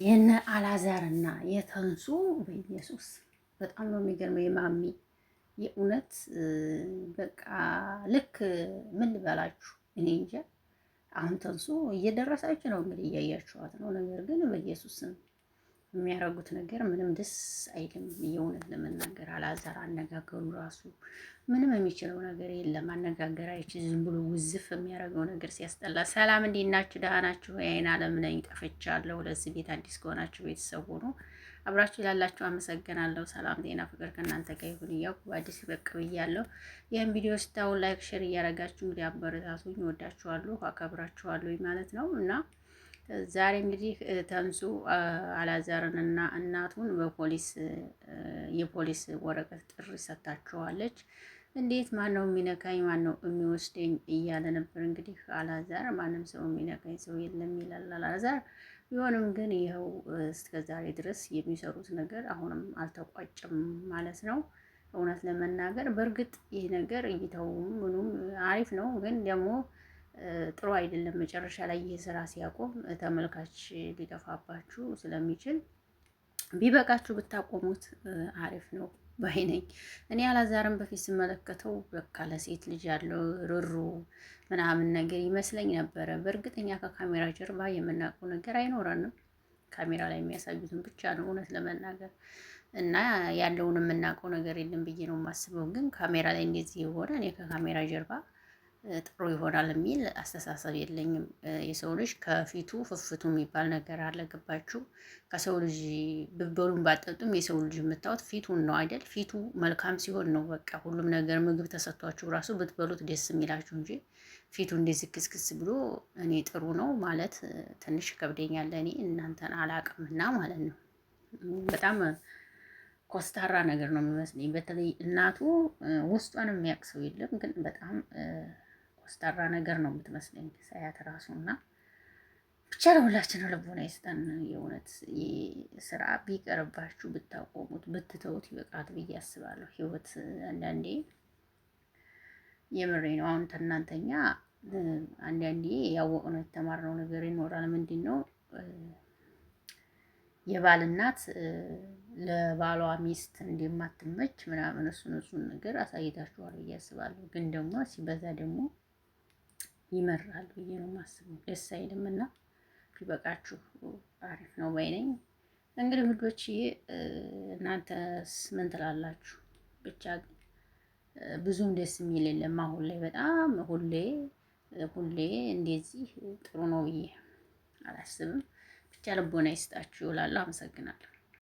የነ አላዛርና የተንሱ በኢየሱስ በጣም ነው የሚገርመው። የማሚ የእውነት በቃ ልክ ምን ልበላችሁ እኔ እንጃ። አሁን ተንሱ እየደረሳችሁ ነው እንግዲህ እያያችኋት ነው። ነገር ግን በኢየሱስም የሚያደርጉት ነገር ምንም ደስ አይልም። የእውነት ለመናገር አላዛር አነጋገሩ ራሱ ምንም የሚችለው ነገር የለም። አነጋገር አይችል ዝም ብሎ ውዝፍ የሚያደርገው ነገር ሲያስጠላ። ሰላም እንዴት ናችሁ? ደህና ናችሁ? የአይን አለም ነኝ ጠፍቻለሁ። ለዚህ ቤት አዲስ ከሆናችሁ ቤተሰብ ሆኑ። አብራችሁ ላላችሁ አመሰግናለሁ። ሰላም ጤና ፍቅር ከእናንተ ጋር ይሁን እያልኩ በአዲስ በቅ ብያለሁ። ይህን ቪዲዮ ስታዩ ላይክ ሼር እያደረጋችሁ እንግዲህ አበረታቱኝ። ወዳችኋለሁ፣ አከብራችኋለሁ ማለት ነው እና ዛሬ እንግዲህ ተንሱ አላዛርን እና እናቱን በፖሊስ የፖሊስ ወረቀት ጥሪ ሰጥታቸዋለች። እንዴት ማን ነው የሚነካኝ ማን ነው የሚወስደኝ እያለ ነበር። እንግዲህ አላዛር ማንም ሰው የሚነካኝ ሰው የለም ይላል አላዛር። ቢሆንም ግን ይኸው እስከ ዛሬ ድረስ የሚሰሩት ነገር አሁንም አልተቋጨም ማለት ነው። እውነት ለመናገር በእርግጥ ይህ ነገር እይታው ምኑም አሪፍ ነው፣ ግን ደግሞ ጥሩ አይደለም። መጨረሻ ላይ ይህ ስራ ሲያቆም ተመልካች ሊጠፋባችሁ ስለሚችል ቢበቃችሁ ብታቆሙት አሪፍ ነው ባይ ነኝ። እኔ አላዛርም በፊት ስመለከተው በቃ ለሴት ልጅ ያለው ርሩ ምናምን ነገር ይመስለኝ ነበረ። በእርግጠኛ ከካሜራ ጀርባ የምናውቀው ነገር አይኖረንም። ካሜራ ላይ የሚያሳዩትን ብቻ ነው እውነት ለመናገር እና ያለውን የምናውቀው ነገር የለም ብዬ ነው የማስበው። ግን ካሜራ ላይ እንደዚህ የሆነ እኔ ከካሜራ ጀርባ ጥሩ ይሆናል የሚል አስተሳሰብ የለኝም። የሰው ልጅ ከፊቱ ፍፍቱ የሚባል ነገር አለ። ገባችሁ? ከሰው ልጅ ብትበሉም ባጠጡም የሰው ልጅ የምታዩት ፊቱን ነው አይደል? ፊቱ መልካም ሲሆን ነው በቃ ሁሉም ነገር ምግብ ተሰጥቷችሁ ራሱ ብትበሉት ደስ የሚላችሁ እንጂ ፊቱ እንደዚህ ክስክስ ብሎ እኔ ጥሩ ነው ማለት ትንሽ ከብደኛል። እኔ እናንተን አላቅምና ማለት ነው። በጣም ኮስታራ ነገር ነው የሚመስለኝ። በተለይ እናቱ ውስጧን የሚያውቅ ሰው የለም፣ ግን በጣም ኮስታራ ነገር ነው የምትመስለኝ ሳያት ራሱና ብቻ ለሁላችን ልቦና ይስጠን። የእውነት ስራ ቢቀርባችሁ ብታቆሙት ብትተውት ይበቃት ብዬ አስባለሁ። ህይወት አንዳንዴ የምሬ ነው። አሁን እናንተኛ አንዳንዴ ያወቅነው የተማርነው ነገር ይኖራል። ምንድን ነው የባል እናት ለባሏ ሚስት እንደማትመች ምናምን እሱን ነገር አሳይታችኋል ብዬ አስባለሁ። ግን ደግሞ ሲበዛ ደግሞ ይመራል ብዬ ነው የማስበው። ደስ አይልም እና ቢበቃችሁ አሪፍ ነው ባይ ነኝ። እንግዲህ ውዶች እናንተስ ምን ትላላችሁ? ብቻ ግን ብዙም ደስ የሚል የለም አሁን ላይ። በጣም ሁሌ እንደዚህ ጥሩ ነው ብዬ አላስብም። ብቻ ልቦና ይስጣችሁ እላለሁ። አመሰግናለሁ።